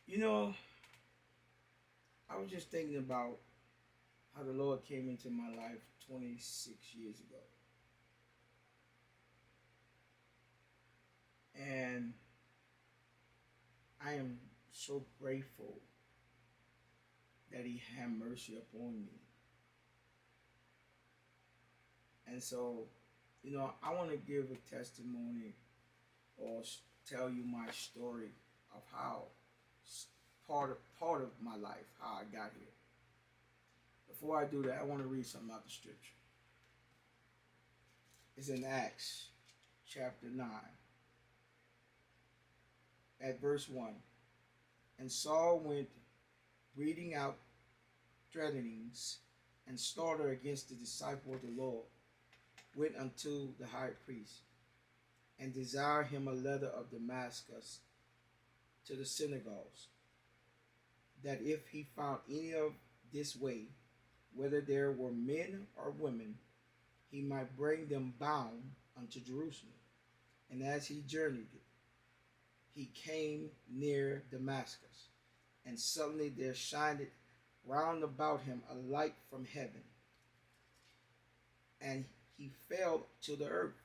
You know, I was just thinking about how the Lord came into my life 26 years ago. And I am so grateful that He had mercy upon me. And so, I want to give a testimony or tell you my story of how part of my life, how I got here. Before I do that, I want to read something out the scripture. It's in Acts chapter 9 at verse 1. And Saul went breathing out threatenings and slaughter against the disciple of the Lord, went unto the high priest, and desired him a letter of Damascus to the synagogues, that if he found any of this way, whether there were men or women, he might bring them bound unto Jerusalem. And as he journeyed, he came near Damascus, and suddenly there shined round about him a light from heaven, and he fell to the earth,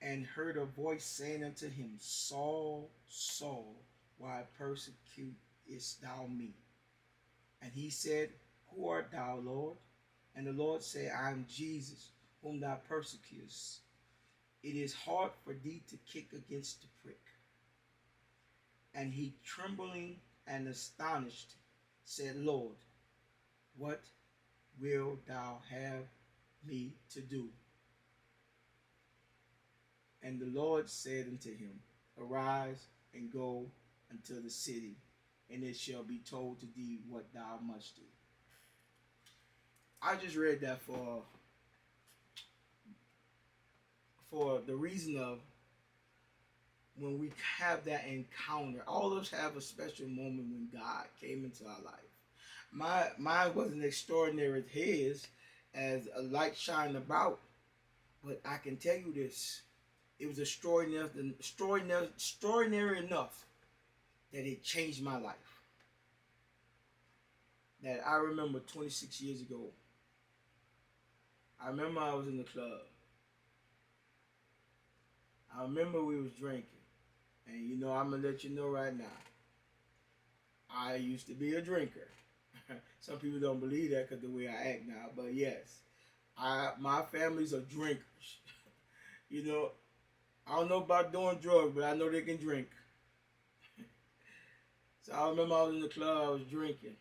and heard a voice saying unto him, Saul, Saul, why persecutest thou me? And he said, Who art thou, Lord? And the Lord said, I am Jesus, whom thou persecutest. It is hard for thee to kick against the prick. And he, trembling and astonished, said, Lord, what wilt thou have me to do? And the Lord said unto him, Arise and go unto the city, and it shall be told to thee what thou must do. I just read that for the reason of when we have that encounter. All of us have a special moment when God came into our life. Mine wasn't extraordinary as his, as a light shining about, but I can tell you this: it was extraordinary enough that it changed my life. That I remember 26 years ago. I remember I was in the club. I remember we was drinking. And I'm going to let you know right now, I used to be a drinker. Some people don't believe that because of the way I act now. But yes, my family's are drinkers. I don't know about doing drugs, but I know they can drink. So I remember I was in the club, I was drinking.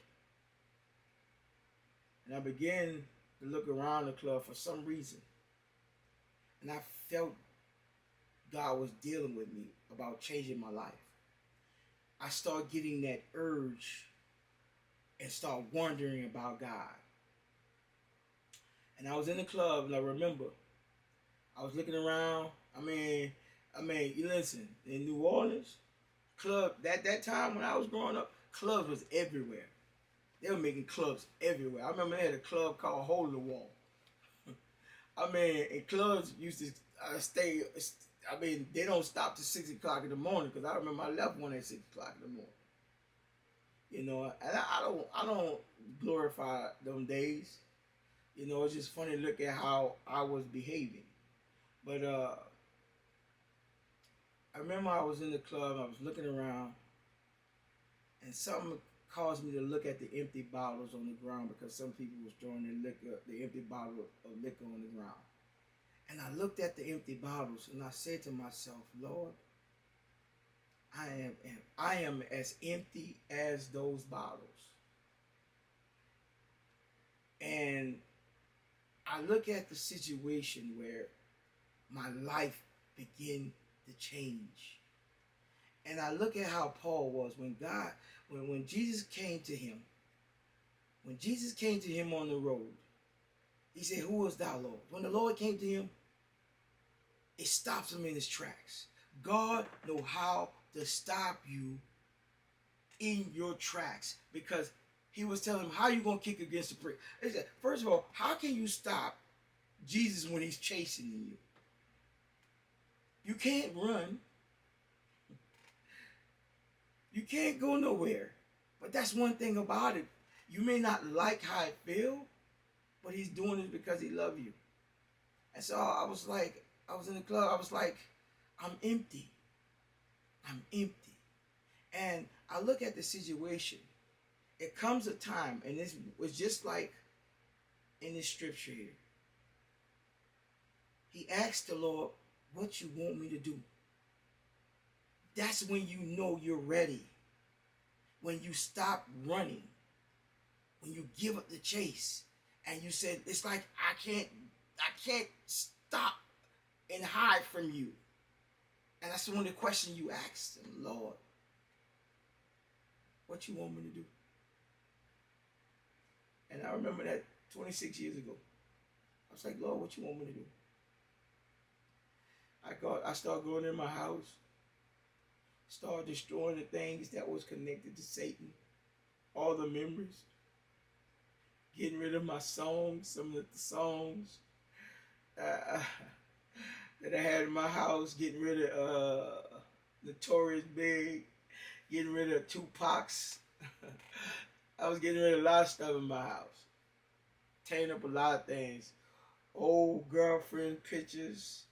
And I began to look around the club for some reason. And I felt God was dealing with me about changing my life. I started getting that urge and start wondering about God. And I was in the club, and I remember I was looking around. I mean, you listen, in New Orleans, club that time when I was growing up, clubs was everywhere. They were making clubs everywhere. I remember they had a club called Hole in the Wall. And clubs used to stay. They don't stop till 6 o'clock in the morning, because I remember I left one at 6 o'clock in the morning. And I don't glorify them days. It's just funny to look at how I was behaving. But I remember I was in the club, I was looking around, and something caused me to look at the empty bottles on the ground, because some people was throwing the empty bottle of liquor on the ground. And I looked at the empty bottles, and I said to myself, Lord, I am as empty as those bottles. And I look at the situation where my life began to change. And I look at how Paul was when Jesus came to him. When Jesus came to him on the road, he said, Who is thou, Lord? When the Lord came to him, it stops him in his tracks. God knows how to stop you in your tracks, because he was telling him, how you going to kick against the prick? He said, first of all, how can you stop Jesus when he's chasing you? You can't run. You can't go nowhere. But that's one thing about it. You may not like how it feel, but he's doing it because he loves you. And so I was like, I was in the club. I was like, I'm empty. I'm empty. And I look at the situation. It comes a time, and it was just like in this scripture here. He asked the Lord, what you want me to do? That's when you know you're ready. When you stop running. When you give up the chase. And you said, it's like, I can't stop and hide from you. And that's one of the questions you asked him, Lord, what you want me to do? And I remember that 26 years ago. I was like, Lord, what you want me to do? I started going in my house, started destroying the things that was connected to Satan, all the memories, getting rid of my songs, some of the songs that I had in my house, getting rid of Notorious Big, getting rid of Tupac's. I was getting rid of a lot of stuff in my house, tearing up a lot of things, old girlfriend pictures.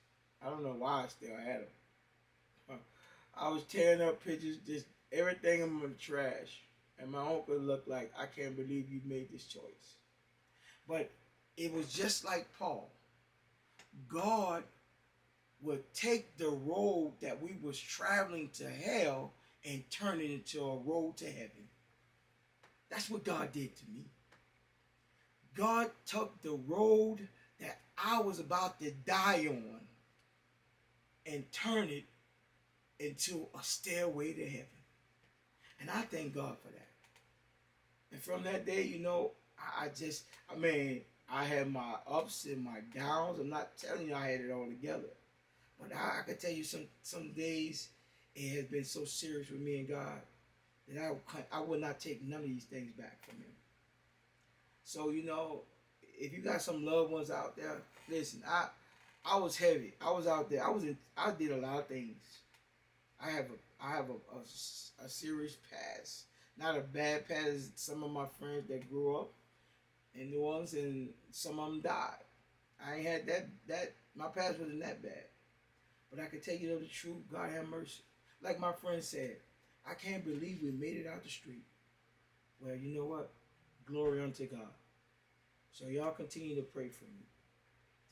I don't know why I still had them. I was tearing up pictures, just everything in the trash. And my uncle looked like, I can't believe you made this choice. But it was just like Paul. God would take the road that we was traveling to hell and turn it into a road to heaven. That's what God did to me. God took the road that I was about to die on and turn it into a stairway to heaven. And I thank God for that. And from that day, you know, I had my ups and my downs. I'm not telling you I had it all together. But I can tell you some days it has been so serious with me and God that I would not take none of these things back from him. So, you know, if you got some loved ones out there, listen, I was heavy. I was out there. I did a lot of things. I have a serious past. Not a bad past as some of my friends that grew up in New Orleans, and some of them died. I ain't had that my past wasn't that bad. But I can tell you the truth, God have mercy. Like my friend said, I can't believe we made it out the street. Well, you know what? Glory unto God. So y'all continue to pray for me.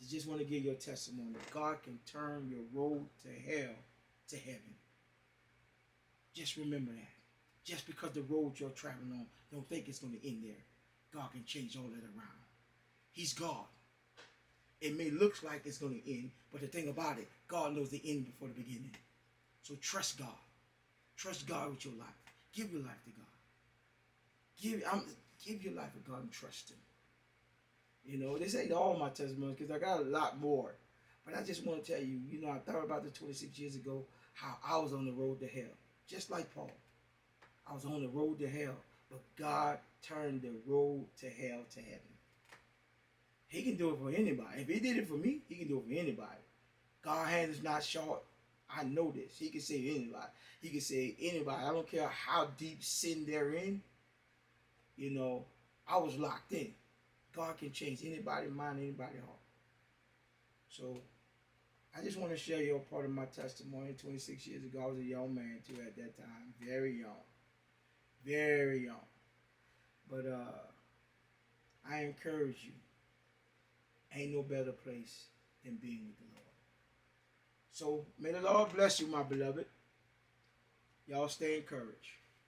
I just want to give your testimony that God can turn your road to hell to heaven. Just remember that. Just because the road you're traveling on, don't think it's going to end there. God can change all that around. He's God. It may look like it's going to end, but the thing about it, God knows the end before the beginning. So trust God. Trust God with your life. Give your life to God. Give your life to God and trust him. You know, this ain't all my testimonies because I got a lot more. But I just want to tell you, you know, I thought about the 26 years ago, how I was on the road to hell. Just like Paul. I was on the road to hell. But God turned the road to hell to heaven. He can do it for anybody. If he did it for me, he can do it for anybody. God's hand is not short. I know this. He can save anybody. He can save anybody. I don't care how deep sin they're in. You know, I was locked in. God can change anybody's mind, anybody's heart. So, I just want to share your part of my testimony. 26 years ago, I was a young man too at that time. Very young. Very young. But I encourage you. Ain't no better place than being with the Lord. So, may the Lord bless you, my beloved. Y'all stay encouraged.